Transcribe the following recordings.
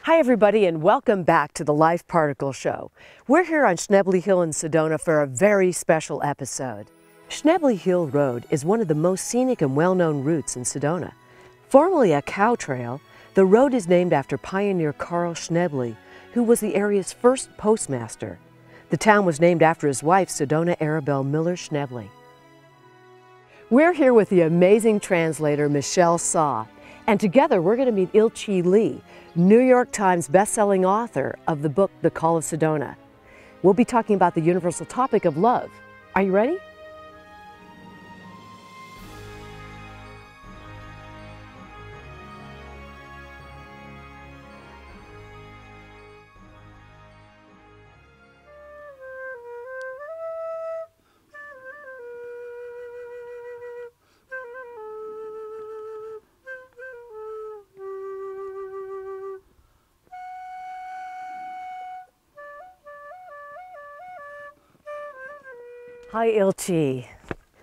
Hi everybody and welcome back to the LifeParticle Show. We're here on Schnebly Hill in Sedona for a very special episode. Schnebly Hill Road is one of the most scenic and well-known routes in Sedona. Formerly a cow trail, the road is named after pioneer Carl Schnebly, who was the area's first postmaster. The town was named after his wife, Sedona Arabelle Miller Schnebly. We're here with the amazing translator, Michelle Saw, and together we're going to meet Ilchi Lee, New York Times best-selling author of the book, The Call of Sedona. We'll be talking about the universal topic of love. Are you ready? Hi, Ilchi.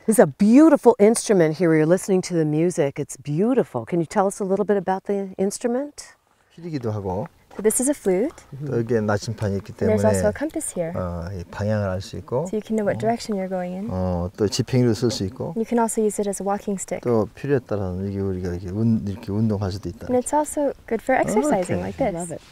This is a beautiful instrument here. You're listening to the music. It's beautiful. Can you tell us a little bit about the instrument? 휘리기도 하고. So this is a flute. 또 여기에 나침판이 있기 And there's also 때문에 a compass here. 이 방향을 알 수 있고. So you can know what direction you're going in. 또 지팡이로 쓸 수 있고. You can also use it as a walking stick. 또 필요에 따라서는 이게 우리가 이렇게 운동할 수도 있다. And it's also good for exercising like this. Love it.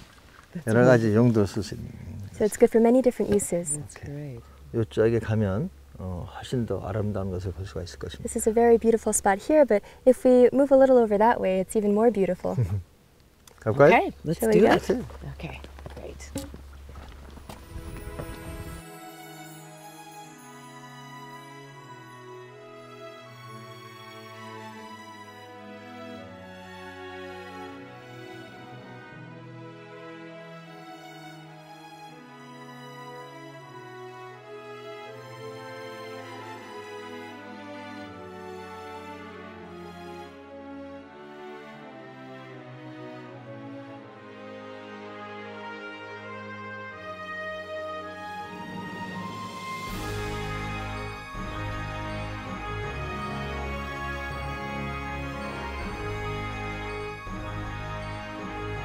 여러 가지 용도로 쓸 수 있는. So it's good for many different uses. That's great. 이쪽에 가면 훨씬 더 아름다운 것을 볼 수가 있을 것입니다. This is a very beautiful spot here, but if we move a little over that way, it's even more beautiful. 가볼까요? Okay, let's Shall do we go? it. Okay, great.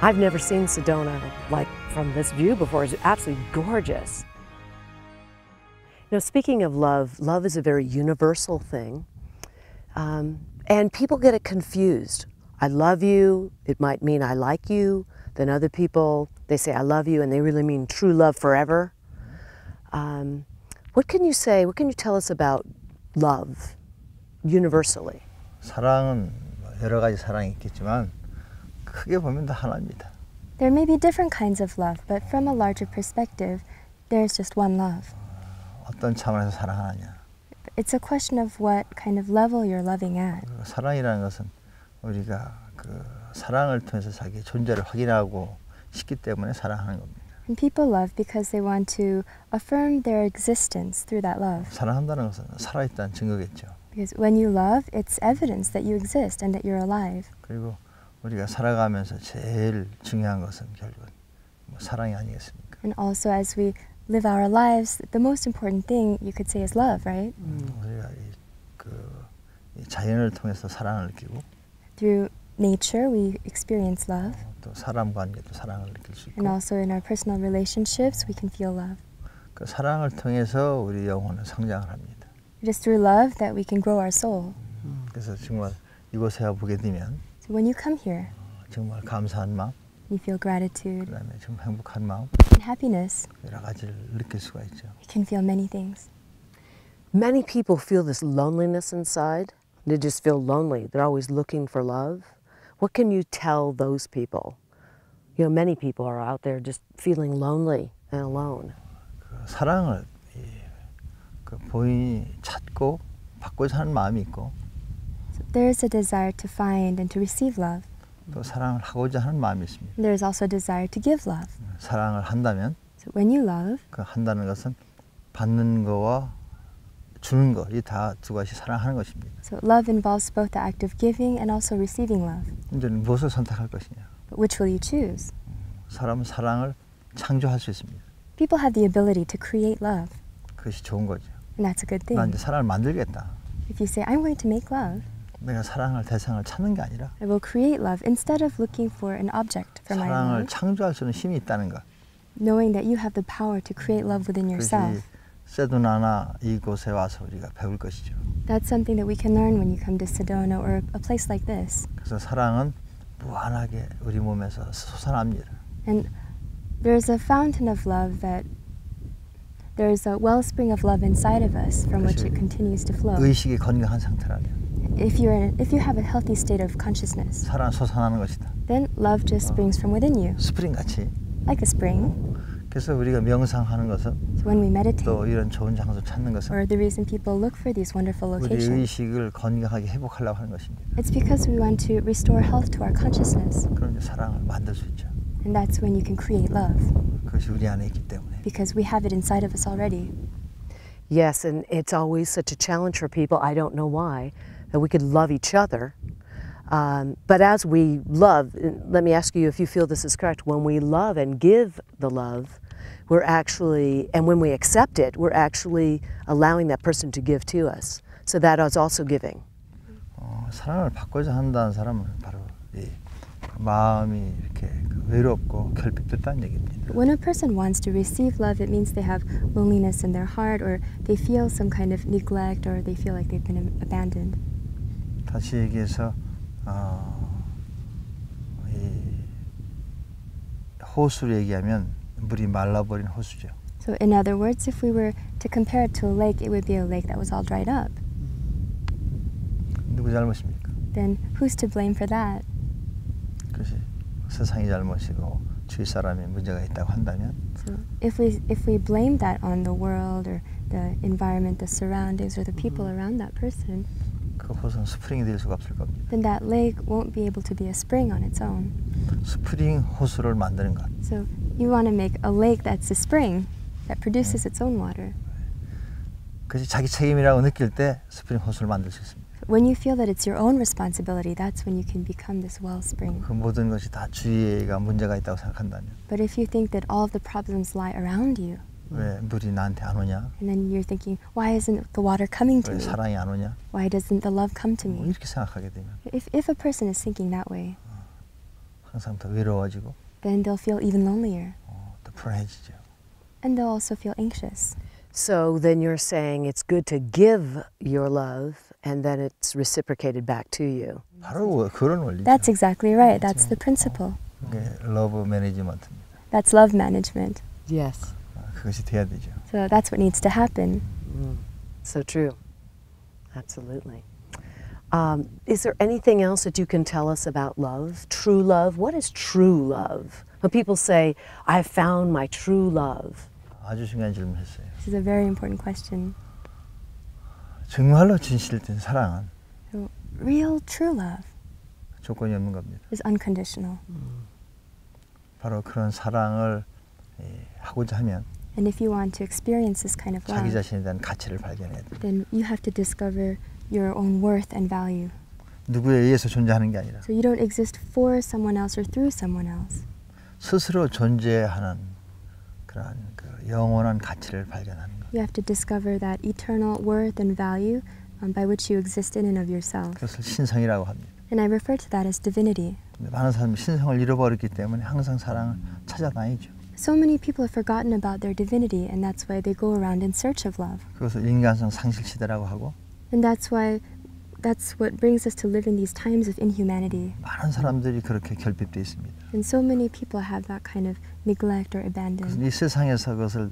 I've never seen Sedona like from this view before. It's absolutely gorgeous. You know, speaking of love, love is a very universal thing. And people get it confused. I love you, it might mean I like you. Then other people, they say I love you and they really mean true love forever. What can you say, what can you tell us about love universally? 사랑은 여러 가지 사랑이 있겠지만 크게 보면 다 하나입니다. There may be different kinds of love, but from a larger perspective, there's just one love. 어떤 차원에서 사랑하느냐. It's a question of what kind of level you're loving at. 사랑이라는 것은 우리가 그 사랑을 통해서 자기 존재를 확인하고 싶기 때문에 사랑하는 겁니다. And people love because they want to affirm their existence through that love. 사랑한다는 것은 살아있다는 증거겠죠. Because when you love, it's evidence that you exist and that you're alive. 그리고 우리가 살아가면서 제일 중요한 것은 결국은 사랑이 아니겠습니까? And also as we live our lives, the most important thing you could say is love, right? 우리가 이 자연을 통해서 사랑을 느끼고 Through nature, we experience love. 또 사람 관계도 사랑을 느낄 수 있고 And also in our personal relationships, we can feel love. 그 사랑을 통해서 우리 영혼은 성장을 합니다. It is through love that we can grow our soul. 그래서 정말 이곳에 보게 되면 So when you come here, 정말 감사한 마음, you feel gratitude 그다음에 정말 행복한 마음, and happiness. 여러 가지를 느낄 수가 있죠. You can feel many things. Many people feel this loneliness inside. They just feel lonely. They're always looking for love. What can you tell those people? You know, many people are out there just feeling lonely and alone. 그 사랑을 그 본인이 찾고 받고자 하는 마음이 있고 So there is a desire to find and to receive love. 또 사랑을 하고자 하는 마음이 있습니다. And there is also a desire to give love. 사랑을 한다면 So when you love, 그 한다는 것은 받는 거와 주는 거, 이 다 두 가지 사랑하는 것입니다. so love involves both the act of giving and also receiving love. 이제는 무엇을 선택할 것이냐? But which will you choose? 사람은 사랑을 창조할 수 있습니다. People have the ability to create love, 그것이 좋은 거죠. and that's a good 난 thing. 이제 사랑을 만들겠다. If you say, I'm going to make love, 내가 사랑할 대상을 찾는 게 아니라 I will create love instead of looking for an object for my 사랑을 love, 창조할 수 있는 힘이 있다는 것. knowing that you have the power to create love within 그것이 yourself. 세도나나 이곳에 와서 우리가 배울 것이죠. That's something that we can learn when you come to Sedona or a place like this. 그래서 사랑은 무한하게 우리 몸에서 솟아납니다. And there's a fountain of love that there's a wellspring of love inside of us from which it continues to flow. 의식이 건강한 상태라면 If you have a healthy state of consciousness, 사랑 솟아나는 것이다. then love just springs from within you, 스프링 같이. like a spring. 그래서 우리가 명상하는 것은 So when we meditate, 또 이런 좋은 장소 찾는 것은 or the reason people look for these wonderful 우리 locations, 의식을 건강하게 회복하려고 하는 것입니다. it's because we want to restore health to our consciousness. 그럼 이제 사랑을 만들 수 있죠. And that's when you can create love, 그것이 우리 안에 있기 때문에. because we have it inside of us already. Yes, and it's always such a challenge for people, I don't know why, that we could love each other. But as we love, let me ask you if you feel this is correct, when we love and give the love, we're actually, and when we accept it, we're actually allowing that person to give to us. So that is also giving. 사랑을 받고자 한다는 사람은 바로 이 마음이 이렇게 외롭고 결핍됐다는 얘기입니다. When a person wants to receive love, it means they have loneliness in their heart, or they feel some kind of neglect, or they feel like they've been abandoned. 다시 얘기해서 이 호수를 얘기하면 물이 말라버린 호수죠. So in other words, if we were to compare it to a lake, it would be a lake that was all dried up. 누구 잘못입니까? Then who's to blame for that? 그것이 세상이 잘못이고 주위 사람이 문제가 있다고 한다면 So if we blame that on the world or the environment, the surroundings, or the people around that person, 그 호수는 스프링이 될 수가 없을 겁니다. then that lake won't be able to be a spring on its own. 스프링 호수를 만드는 것. So you want to make a lake that's a spring that produces its own water. 그것이 자기 책임이라고 느낄 때 스프링 호수를 만들 수 있습니다. When you feel that it's your own responsibility, that's when you can become this wellspring. 그 모든 것이 다 주위가 문제가 있다고 생각한다면 But if you think that all of the problems lie around you, 왜 물이 나한테 안 오냐? and then you're thinking, why isn't the water coming to 왜 me? 사랑이 안 오냐? Why doesn't the love come to me? 이렇게 생각하게 되면 If a person is thinking that way, 항상 더 외로워지고 then they'll feel even lonelier, 더 불안해지죠. and they'll also feel anxious. So then you're saying it's good to give your love and then it's reciprocated back to you. 바로 그런 원리죠. That's exactly right. That's the principle. 그게 러브 매니지먼트입니다. That's love management. Yes. 그것이 돼야 되죠. So that's what needs to happen. So true. Absolutely. Is there anything else that you can tell us about love? True love? What is true love? When people say, I've found my true love. 아주 중요한 질문했어요. This is a very important question. 정말로 진실된 사랑은 So real true love 조건이 없는 겁니다. is unconditional. 바로 그런 사랑을 하고자 하면 And if you want to experience this kind of 자기 love, 자신에 대한 가치를 발견해야 돼요. then you have to discover your own worth and value. 누구에 의해서 존재하는 게 아니라 So you don't exist for someone else or through someone else. 스스로 존재하는 그런 그 영원한 가치를 발견하는 것. You have to discover that eternal worth and value by which you exist in and of yourself. 그것을 신성이라고 합니다. And I refer to that as divinity. 근데 많은 사람이 신성을 잃어버렸기 때문에 항상 사랑을 찾아다니죠. So many people have forgotten about their divinity, and that's why they go around in search of love. 그것을 인간성 상실 시대라고 하고 And that's what brings us to live in these times of inhumanity. 많은 사람들이 그렇게 결핍되어 있습니다. And so many people have that kind of neglect or 그래서 abandon. 이 세상에서 그것을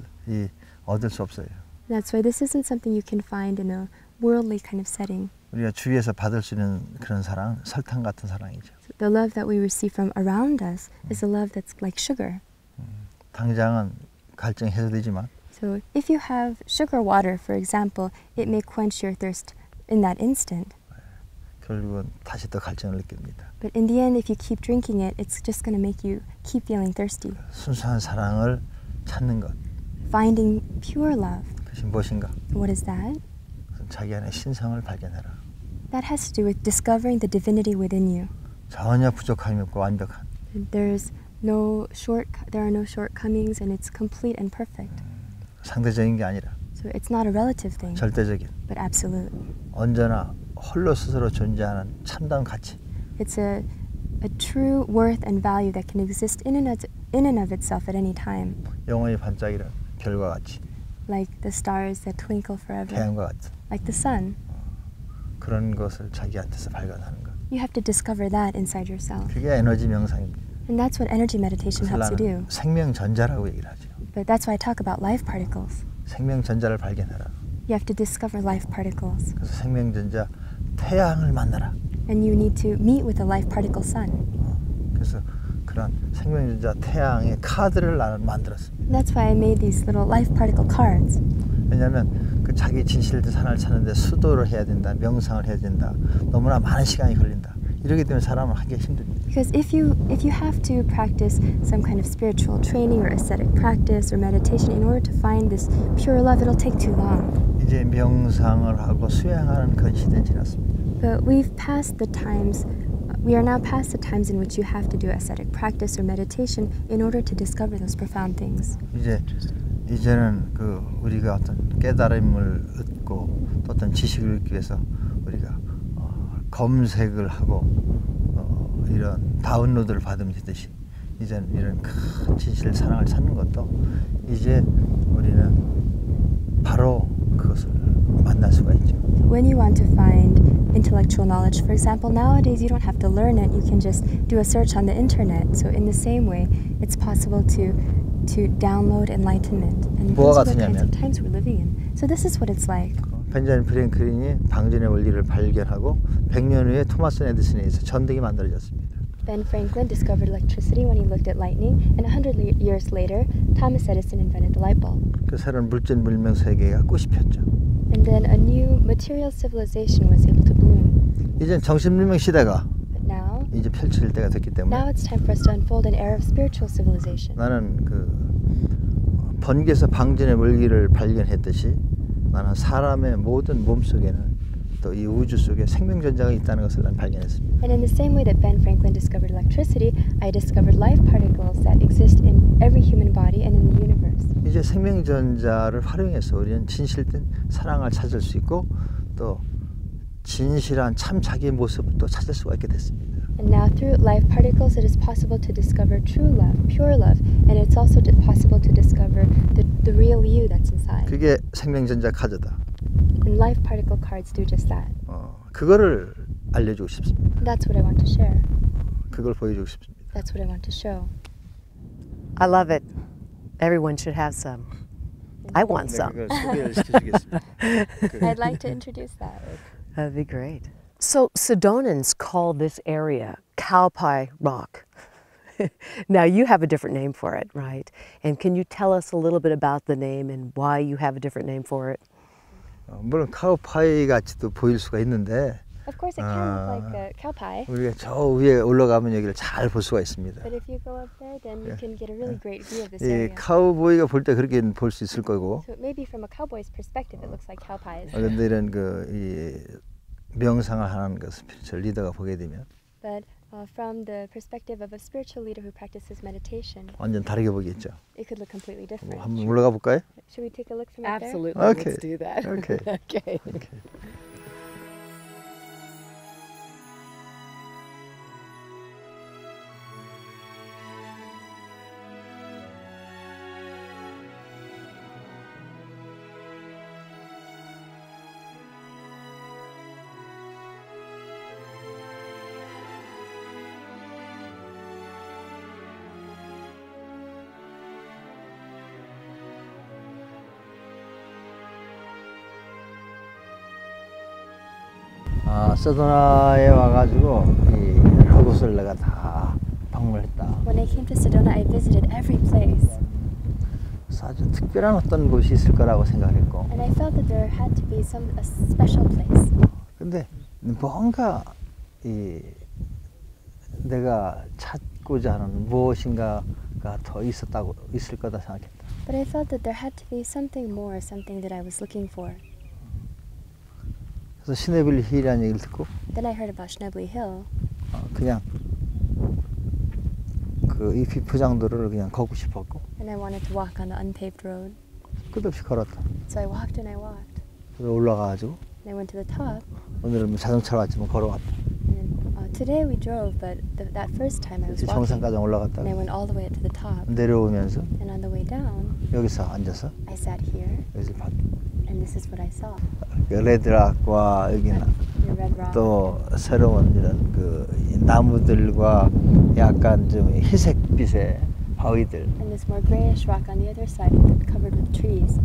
얻을 수 없어요. That's why this isn't something you can find in a worldly kind of setting. 우리가 주위에서 받을 수 있는 그런 사랑은 설탕 같은 사랑이죠. The love that we receive from around us is a love that's like sugar. 당장은 갈증이 해소되지만 So if you have sugar water, for example, it may quench your thirst in that instant. 결국은 다시 또 갈증을 느낍니다. But in the end, if you keep drinking it, it's just going to make you keep feeling thirsty. 순수한 사랑을 찾는 것. Finding pure love. 그것이 무엇인가? What is that? 그것은 자기 안에 신성을 발견해라. That has to do with discovering the divinity within you. 전혀 부족함이 없고 완벽한. There are no shortcomings, and it's complete and perfect. 상대적인 게 아니라 So it's not a relative thing, 절대적인. but absolute. 언제나 홀로 스스로 존재하는 참다운 가치. It's a true worth and value that can exist in and of itself at any time. 영원히 반짝이는 별과 같이. Like the stars that twinkle forever. 태양과 같은. Like the sun. 그런 것을 자기한테서 발견하는 것. You have to discover that inside yourself. 그게 에너지 명상입니다. And that's what energy meditation helps you do. 생명 전자라고 얘기를 하죠. But that's why I talk about life particles. 생명 전자를 발견하라. You have to discover life particles. 그래서 생명 전자 태양을 만나라. And you need to meet with the life particle sun. 그래서 그런 생명 전자 태양의 카드를 나는 만들었습니다. And that's why I made these little life particle cards. 왜냐하면 그 자기 진실된 산을 찾는데 수도를 해야 된다, 명상을 해야 된다, 너무나 많은 시간이 걸린다. 이러기 때문에 사람은 하기가 힘듭니다. Because if you have to practice some kind of spiritual training or ascetic practice or meditation in order to find this pure love, it'll take too long. 이제 명상을 하고 수행하는 그런 시대는 지났습니다. But we are now past the times in which you have to do ascetic practice or meditation in order to discover those profound things. 이제는 그 우리가 어떤 깨달음을 얻고 또 어떤 지식을 얻기 위해서 우리가 검색을 하고 이런 다운로드를 받으듯이 이제는 이런 큰 진실 사랑을 찾는 것도 이제 우리는 바로 그것을 만날 수가 있죠. When you want to find intellectual knowledge, for example, nowadays you don't have to learn it, you can just do a search on the internet. So in the same way, it's possible to download enlightenment. And those are the kinds of times we're living in. So this is what it's like. 벤자민 프랭클린이 방전의 원리를 발견하고 100년 후에 토마스 에디슨에 의해서 전등이 만들어졌습니다. Ben Franklin discovered electricity when he looked at lightning, and 100 years later, Thomas Edison invented the light bulb. 그 새로운 물질 문명 세계가 꽃이 폈죠. And then a new material civilization was able to bloom. 이제 정신 문명 시대가 But now, 이제 펼칠 때가 됐기 때문에 now it's time for us to unfold an era of spiritual civilization. 나는 그 번개에서 방전의 원리를 발견했듯이 나는 사람의 모든 몸 속에는 또 이 우주 속에 생명전자가 있다는 것을 난 발견했습니다. And in the same way that Ben Franklin discovered electricity, I discovered life particles that exist in every human body and in the universe. 이제 생명전자를 활용해서 우리는 진실된 사랑을 찾을 수 있고 또 진실한 참 자기의 모습도 찾을 수가 있게 됐습니다. And now through life particles it is possible to discover true love, pure love, and it's also possible to discover the real you that's inside. 그게 생명전자 카드다. And life particle cards do just that. 그거를 알려주고 싶습니다. That's what I want to share. 그걸 보여주고 싶습니다. That's what I want to show. I love it. Everyone should have some. I want some. 그걸 소개를 시켜주겠습니다. I'd like to introduce that. That'd be great. So Sedonans call this area Cowpie Rock. Now you have a different name for it, right? And can you tell us a little bit about the name and why you have a different name for it? 물론 카우파이 같이도 보일 수가 있는데 Of course, it can look like a cow pie. 우리가 저 위에 올라가면 여기를 잘 볼 수가 있습니다. But if you go up there, then you can get a really great view of this 이 area. 카우보이가 볼 때 그렇게 볼 수 있을 거고. So maybe from a cowboy's perspective, it looks like cow pies. 그런데 이런 이 명상을 하는 그 스피리추얼 리더가 보게 되면. But from the perspective of a spiritual leader who practices meditation, 완전 다르게 보겠죠. it could look completely different. 한번 올라가 볼까요? Should we take a look from up there? Absolutely. Okay. Let's do that. Okay. Okay. Okay. 세도나에 와가지고 이 여러 곳을 내가 다 방문했다. When I came to Sedona, I visited every place. 그래서 아주 특별한 어떤 곳이 있을 거라고 생각했고. And I felt that there had to be a special place. 근데 뭔가 이 내가 찾고자 하는 무엇인가가 더 있을 거다 생각했다. But I felt that there had to be something more, something that I was looking for. 그래서 시네블리 힐이라는 얘기를 듣고 Then I heard about Schnebly Hill. 그냥 그 이 비포장도로를 그냥 걷고 싶었고. And I wanted to walk on the unpaved road. 끝없이 걸었다. So I walked and I walked. 그래서 올라가가지고 And I went to the top. 오늘은 자동차로 왔지만 걸어왔다. Today we drove, but that first time I was walking. 정상까지 올라갔다. And I went all the way up to the top. 내려오면서 And on the way down, 여기서 앉아서 I sat here. 여기서 봤다. And this is what I saw. 레드락과 여기는 Red rock. 또 새로운 이런 그 나무들과 약간 좀 희색빛의 바위들. And this more grayish rock on the other side, covered with trees.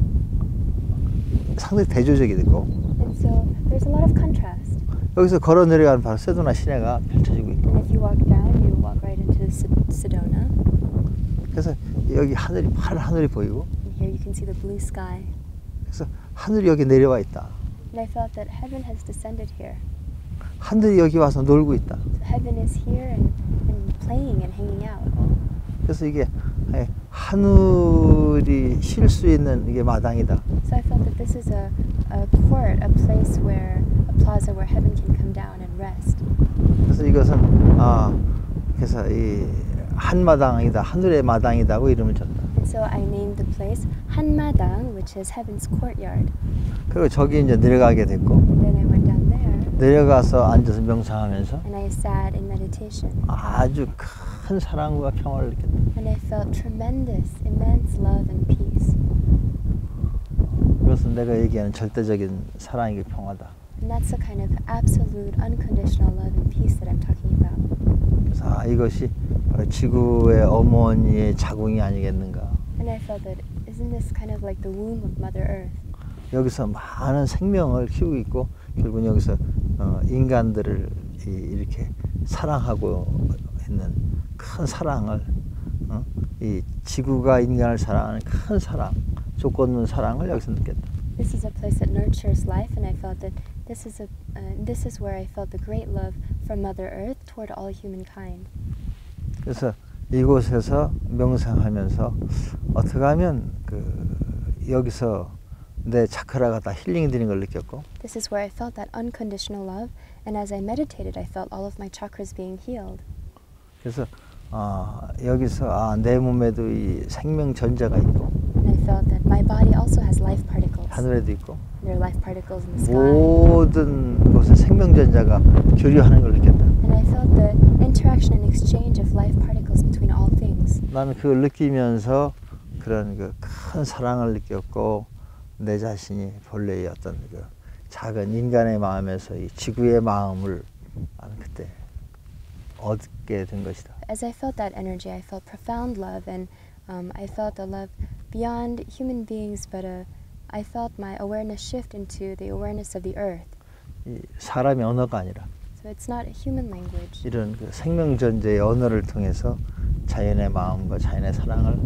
상당히 대조적이 됐고. And so there's a lot of contrast. 여기서 걸어 내려가는 바로 세도나 시내가 펼쳐지고 있고. And if you walk down, you walk right into Sedona. 그래서 여기 하늘이 파란 하늘이 보이고. And here you can see the blue sky. 그래서 하늘이 여기 내려와 있다. And I felt that heaven has descended here. 하늘이 여기 와서 놀고 있다. So heaven is here and playing and hanging out. 그래서 이게 하늘이 쉴 수 있는 이게 마당이다. So I felt that this is a court, a place where a plaza where heaven can come down and rest. 그래서 이것은 그래서 이 한마당이다, 하늘의 마당이다고 이름을 줬다. And so I named the place 한마당, which is heaven's courtyard. 그리고 저기 이제 내려가게 됐고. Then I went down there. 내려가서 앉아서 명상하면서. And I sat in meditation. 아주 큰 사랑과 평화를 느꼈다. And I felt tremendous, immense love and peace. 그것은 내가 얘기하는 절대적인 사랑이고 평화다. And that's the kind of absolute, unconditional love and peace that I'm talking about. 그래서 이것이 바로 지구의 어머니의 자궁이 아니겠는가. And I felt that isn't this kind of like the womb of Mother Earth? 여기서 많은 생명을 키우고 있고 결국은 여기서 인간들을 이렇게 사랑하고 있는 큰 사랑을 이 지구가 인간을 사랑하는 큰 사랑, 조건 없는 사랑을 여기서 느꼈다. This is a place that nurtures life, and I felt that this is where I felt the great love from Mother Earth toward all humankind. 그래서 이곳에서 명상하면서 어떻게 하면 여기서 내 차크라가 다 힐링이 되는 걸 느꼈고. This is where I felt that unconditional love, and as I meditated, I felt all of my chakras being healed. 그래서 여기서 내 몸에도 이 생명 전자가 있고. And I felt that my body also has life particles. 하늘에도 있고. There are life particles in the sky. 모든 곳에 생명 전자가 교류하는 걸 느꼈다. And I felt the interaction and exchange of life particles between all things. 나는 그걸 느끼면서 그런 큰 사랑을 느꼈고 내 자신이 본래의 어떤 작은 인간의 마음에서 이 지구의 마음을 나는 그때 얻게 된 것이다. As I felt that energy, I felt profound love, and I felt a love beyond human beings, but I felt my awareness shift into the awareness of the earth. 이 사람의 언어가 아니라 So it's not a human language. 이런 생명 전제의 언어를 통해서 자연의 마음과 자연의 사랑을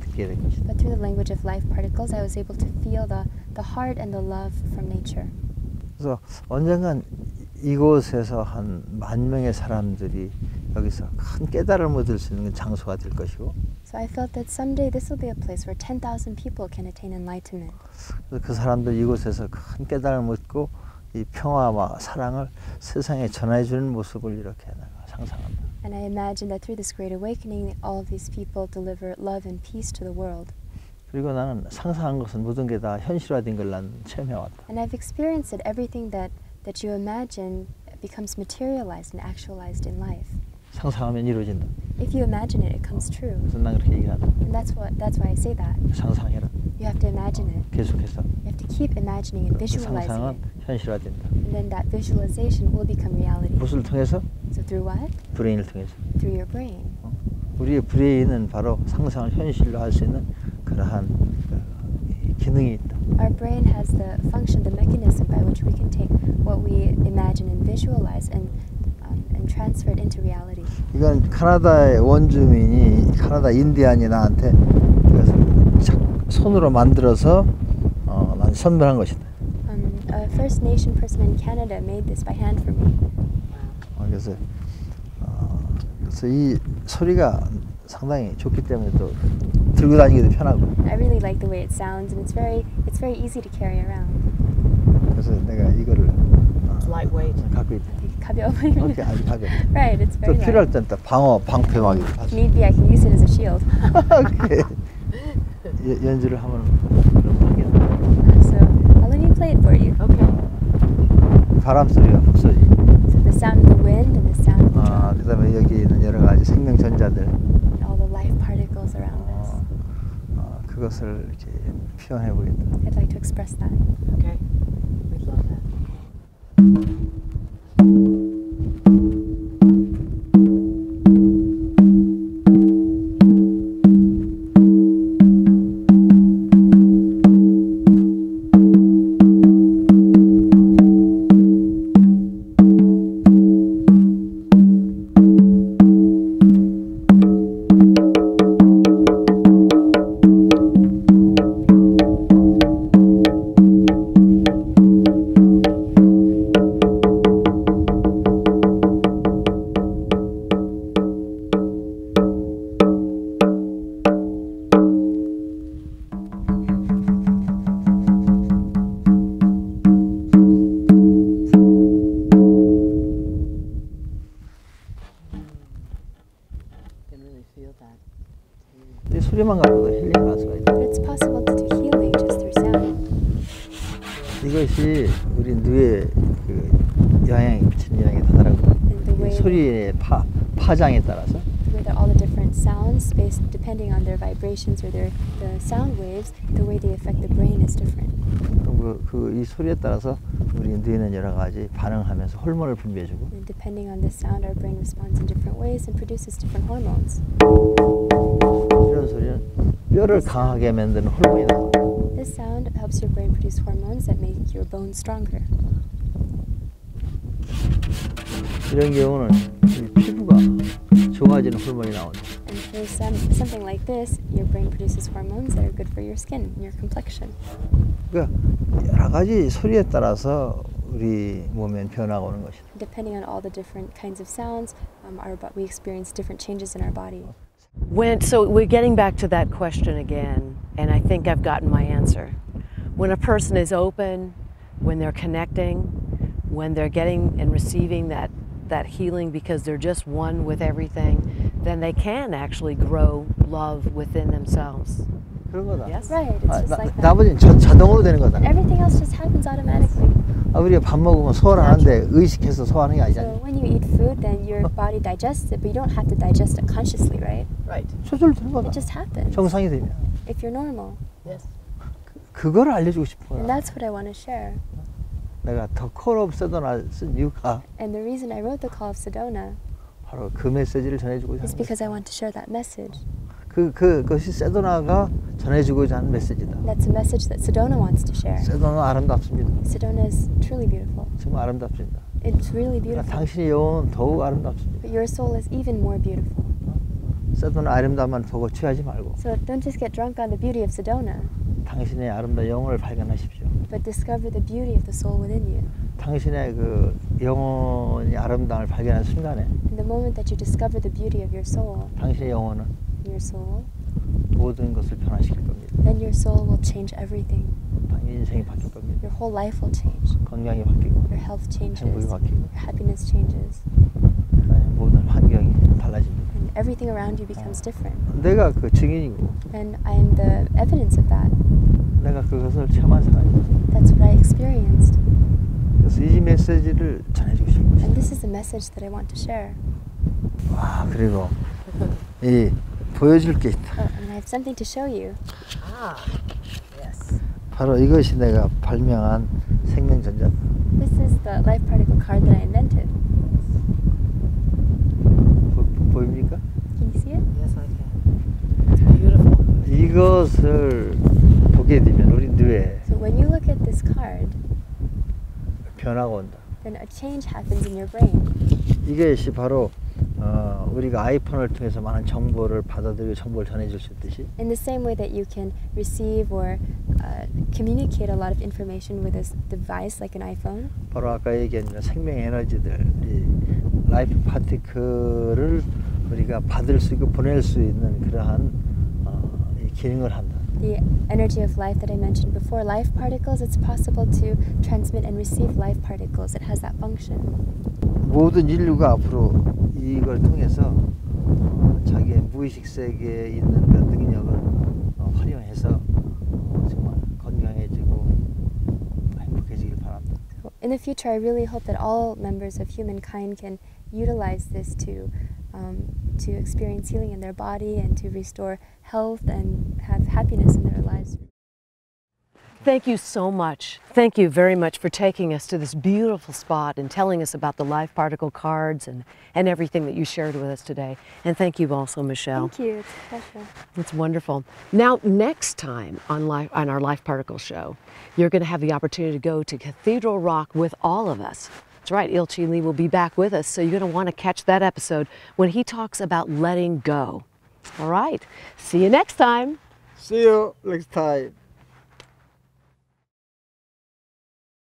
듣게 된 것이다. But through the language of life particles, I was able to feel the heart and the love from nature. 그래서 언젠간 이곳에서 한 10,000명의 사람들이 여기서 큰 깨달음을 얻을 수 있는 장소가 될 것이고. So I felt that someday this will be a place where 10,000 people can attain enlightenment. 그래서 그 사람들 이곳에서 큰 깨달음을 얻고 이 평화와 사랑을 세상에 전해주는 모습을 이렇게 내가 상상합니다. And I imagine that through this great awakening, all of these people deliver love and peace to the world. 그리고 나는 상상한 것은 모든 게 다 현실화된 걸 난 체험해왔다. And I've experienced that everything that you imagine becomes materialized and actualized in life. 상상하면 이루어진다. If you imagine it, it comes true. 그래서 난 그렇게 얘기한다. And that's why I say that. 상상해라. You have to imagine it. 계속해서. You have to keep imagining and 그 visualizing 상상은 it. 현실화된다. And then that visualization will become reality. 무엇을 통해서? So through what? 브레인을 통해서. Through your brain. 우리의 브레인은 바로 상상을 현실화할 수 있는 그러한 기능이 있다. Our brain has the function, the mechanism by which we can take what we imagine and visualize and transfer it into reality. 이건 카나다의 원주민이 카나다 인디안이 나한테 이것을 손으로 만들어서 난 선물한 것이다. A First Nation person in Canada made this by hand for me. 그래서 이 소리가 상당히 좋기 때문에 또 들고 다니기도 편하고. I really like the way it sounds, and it's very easy to carry around. 그래서 내가 이거를 lightweight. 갖고 있다. 가벼워. 이렇게 아주 가벼워. Right, it's 또 very 필요할 light. 땐 또 방패막이. If need be, I can use it as a shield. 오케이. 연주를 한번 하겠다. So I'll let me play it for you. Okay. 바람 소리와 풍 소리. So the sound of the wind and the sound of the drum. 그다음에 여기 있는 여러 가지 생명 전자들. All the life particles around us. 그것을 이렇게 표현해 보겠다. I'd like to express that. Okay. We'd love that. 이 소리만 가지고도 힐링 할 수가 있다. But it's possible to do healing just through sound. 이것이 우리 뇌에 그 영향이 미치는 영향이 다르고 the way 소리의 파장에 따라서 the way that all the different sounds, based depending on their vibrations or the sound waves, the way they affect the brain is different. 이 소리에 따라서 우리 뇌는 여러 가지 반응하면서 호르몬을 분비해주고 And depending on the sound, our brain responds in different ways and produces different hormones. 이런 소리는 뼈를 강하게 만드는 호르몬이 나옵니다. This sound helps your brain produce hormones that make your bones stronger. 이런 경우는 피부가 좋아지는 호르몬이 나온다. And for something like this, your brain produces hormones that are good for your skin and your complexion. 그러니까 여러 가지 소리에 따라서 우리 몸에 변화가 오는 것이다. Depending on all the different kinds of sounds, we experience different changes in our body. So we're getting back to that question again, and I think I've gotten my answer. When a person is open, when they're connecting, when they're getting and receiving that healing because they're just one with everything, then they can actually grow love within themselves. 그런 거다. Yes? Right, it's just like that. 나머지는 자동으로 되는 거다. Everything else just happens automatically. 우리가 밥 먹으면 소화하는데 의식해서 소화하는 게 아니잖아. So when you eat food, then your body digests it, but you don't have to digest it consciously, right? Right. 저절로 되는 거다. It just happens. 정상이 되면. If you're normal. Yes. 그거를 알려주고 싶어요. And that's what I want to share. 내가 The Call of Sedona 쓴 이유가 And the reason I wrote The Call of Sedona 바로 그 메시지를 전해주고자 is 하는 because I want to share that message. 그것이 세도나가 전해주고자 하는 메시지다. That's a message that Sedona wants to share. 세도나 아름답습니다. Sedona is truly beautiful. 정말 아름답습니다. It's really 그러니까 beautiful. 당신의 영혼은 더욱 아름답습니다. But your soul is even more beautiful. 세도나 아름다움만 보고 취하지 말고 So don't just get drunk on the beauty of Sedona, 당신의 아름다운 영혼을 발견하십시오. but discover the beauty of the soul within you. 당신의 그 영혼이 아름다움을 발견한 순간에 In the moment that you discover the beauty of your soul, 당신의 영혼은 your soul, 모든 것을 변화시킬 겁니다. then your soul will change everything. 당신 인생이 바뀔 겁니다. Your whole life will change. 건강이 바뀌고 Your health changes. 행복이 바뀌고 Your happiness changes. 모든 환경이 달라집니다. And everything around you becomes different. 내가 그 증인이고 And I am the evidence of that. 내가 그것을 체험한 사람이에요. That's what I experienced. 그래서 이 메시지를 전해주고 싶은 And 것입니다. this is the message that I want to share. 그리고 이 보여줄 게 있다. Oh, and I have something to show you. Ah, yes. 바로 이것이 내가 발명한 생명전자. This is the LifeParticle card that I invented. 보입니까? Can you see it? Yes, I can. It's beautiful. 이것을 보게 되면 우리 뇌에 So when you look at this card, 변화가 온다. then a change happens in your brain. 이것이 바로 우리가 아이폰을 통해서 많은 정보를 받아들이고 정보를 전해줄 수 있듯이 In the same way that you can receive or communicate a lot of information with this device like an iPhone. 바로 아까 얘기한 생명 에너지들, 이 라이프 파티클을 우리가 받을 수 있고 보낼 수 있는 그러한 이 기능을 한다. The energy of life that I mentioned before, life particles, it's possible to transmit and receive life particles. It has that function. 모든 인류가 앞으로 이걸 통해서 자기의 무의식 세계에 있는 그 능력을 활용해서 정말 건강해지고 행복해지길 바랍니다. in the future, I really hope that all members of humankind can utilize this to experience healing in their body and to restore health and have happiness in their lives. Thank you so much. Thank you very much for taking us to this beautiful spot and telling us about the LifeParticle cards and everything that you shared with us today. And thank you also, Michelle. Thank you. It's a pleasure. It's wonderful. Now, next time on our LifeParticle show, you're going to have the opportunity to go to Cathedral Rock with all of us. That's right, Ilchi Lee will be back with us, so you're going to want to catch that episode when he talks about letting go. All right, see you next time. See you next time.